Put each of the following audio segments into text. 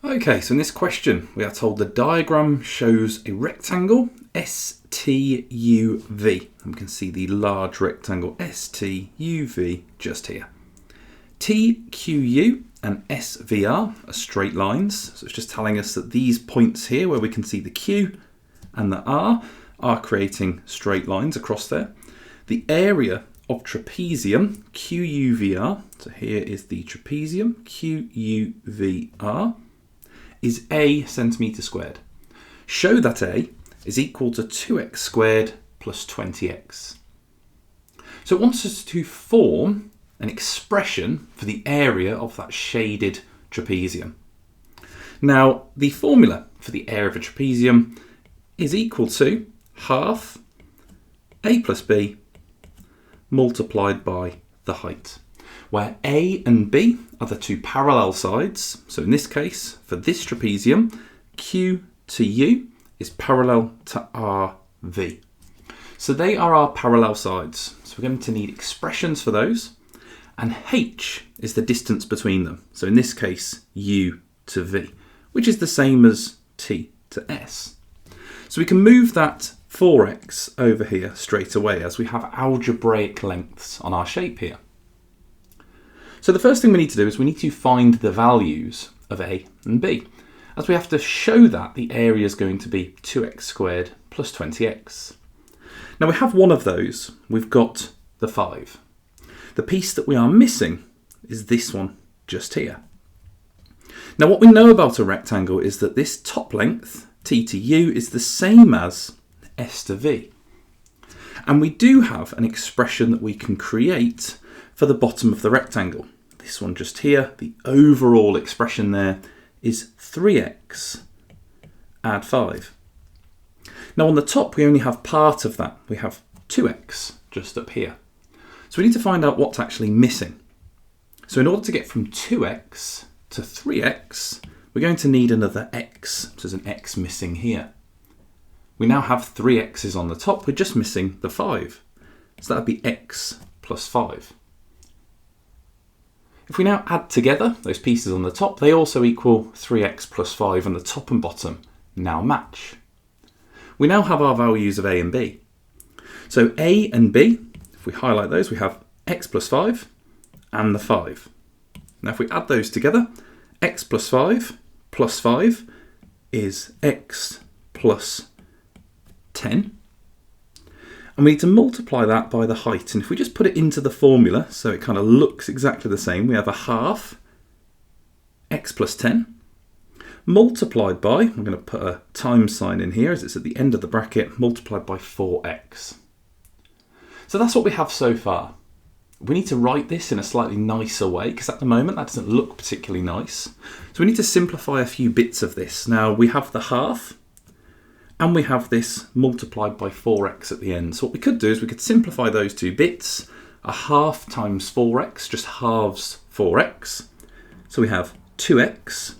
Okay, so in this question, we are told the diagram shows a rectangle STUV. And we can see the large rectangle STUV just here. TQU and SVR are straight lines. So it's just telling us that these points here where we can see the Q and the R are creating straight lines across there. The area of trapezium, QUVR, so here is the trapezium, QUVR, is A centimetre squared. Show that A is equal to 2x squared plus 20x. So it wants us to form an expression for the area of that shaded trapezium. Now, the formula for the area of a trapezium is equal to half A plus B multiplied by the height, where A and B are the two parallel sides. So in this case, for this trapezium, Q to U is parallel to RV. So they are our parallel sides. So we're going to need expressions for those. And H is the distance between them. So in this case, U to V, which is the same as T to S. So we can move that 4x over here straight away as we have algebraic lengths on our shape here. So the first thing we need to do is we need to find the values of A and B, as we have to show that the area is going to be 2x squared plus 20x. Now we have one of those, we've got the 5. The piece that we are missing is this one just here. Now what we know about a rectangle is that this top length, T to U, is the same as S to V. And we do have an expression that we can create for the bottom of the rectangle. This one just here, the overall expression there is 3x add 5. Now on the top we only have part of that. We have 2x just up here. So we need to find out what's actually missing. So in order to get from 2x to 3x, we're going to need another x. So there's an x missing here. We now have 3 x's on the top, we're just missing the 5. So that would be x plus 5. If we now add together those pieces on the top, they also equal 3x plus 5, and the top and bottom now match. We now have our values of A and B. So A and B, if we highlight those, we have x plus 5 and the 5. Now if we add those together, x plus 5 is x plus 10. And we need to multiply that by the height. And if we just put it into the formula, so it kind of looks exactly the same, we have a half x plus 10 multiplied by, I'm going to put a times sign in here as it's at the end of the bracket, multiplied by 4x. So that's what we have so far. We need to write this in a slightly nicer way because at the moment that doesn't look particularly nice. So we need to simplify a few bits of this. Now we have the half, and we have this multiplied by 4x at the end. So what we could do is we could simplify those two bits. A half times 4x just halves 4x. So we have 2x.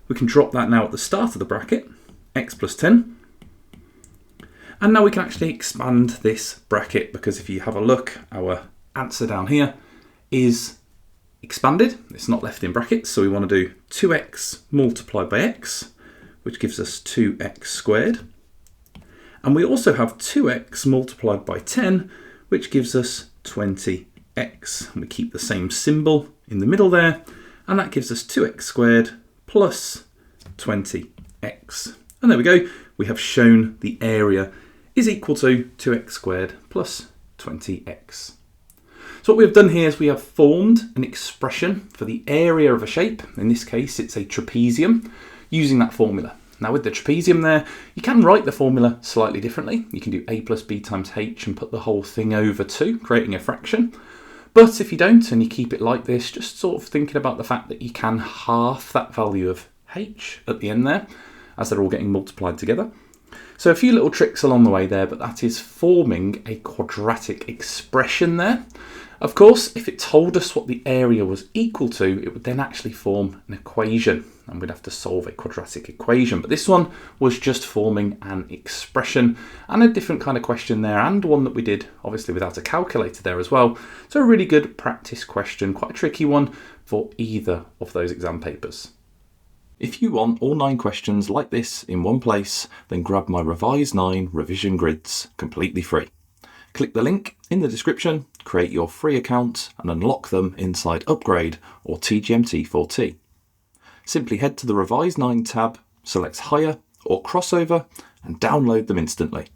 We can drop that now at the start of the bracket, x plus 10. And now we can actually expand this bracket because if you have a look, our answer down here is expanded. It's not left in brackets. So we want to do 2x multiplied by x, which gives us 2x squared. And we also have 2x multiplied by 10, which gives us 20x. And we keep the same symbol in the middle there, and that gives us 2x squared plus 20x. And there we go. We have shown the area is equal to 2x squared plus 20x. So what we've done here is we have formed an expression for the area of a shape. In this case, it's a trapezium, using that formula. Now with the trapezium there, you can write the formula slightly differently. You can do a plus b times h and put the whole thing over 2, creating a fraction. But if you don't and you keep it like this, just sort of thinking about the fact that you can half that value of h at the end there, as they're all getting multiplied together. So a few little tricks along the way there, but that is forming a quadratic expression there. Of course, if it told us what the area was equal to, it would then actually form an equation, and we'd have to solve a quadratic equation. But this one was just forming an expression, and a different kind of question there, and one that we did obviously without a calculator there as well. So a really good practice question, quite a tricky one for either of those exam papers. If you want all 9 questions like this in one place, then grab my Revise 9 revision grids completely free. Click the link in the description, create your free account and unlock them inside Upgrade or TGMT4T. Simply head to the Revise 9 tab, select Hire or Crossover and download them instantly.